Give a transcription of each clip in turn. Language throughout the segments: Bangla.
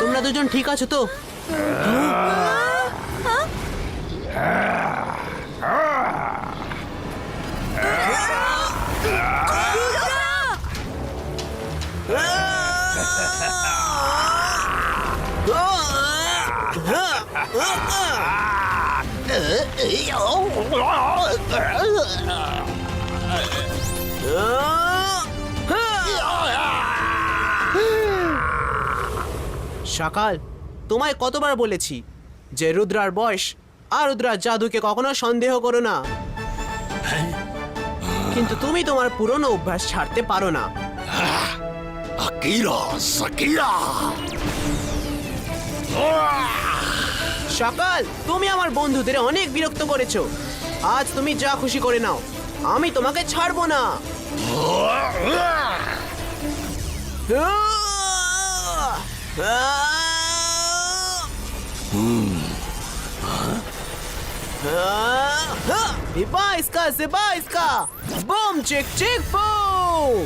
তোমরা দুজন ঠিক আছো তো? সকাল, তোমায় কতবার বলেছি যে রুদ্রার বয়স আর রুদ্রার জাদুকে কখনো সন্দেহ করো না, কিন্তু তুমি তোমার পুরনো অভ্যাস ছাড়তে পারো না। আকিরা সাকিরা সকাল, তুমি আমার বন্ধুদের অনেক বিরক্ত করেছো। আজ তুমি যা খুশি করে নাও, আমি তোমাকে ছাড়বো না। Zibaiska, Zibaiska! Boom, chick, chick, boom!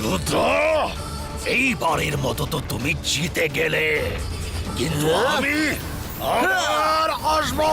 রুদ্র, এইবারের মতো তো তুমি জিতে গেলে, কিন্তু আমি আবার আসবো।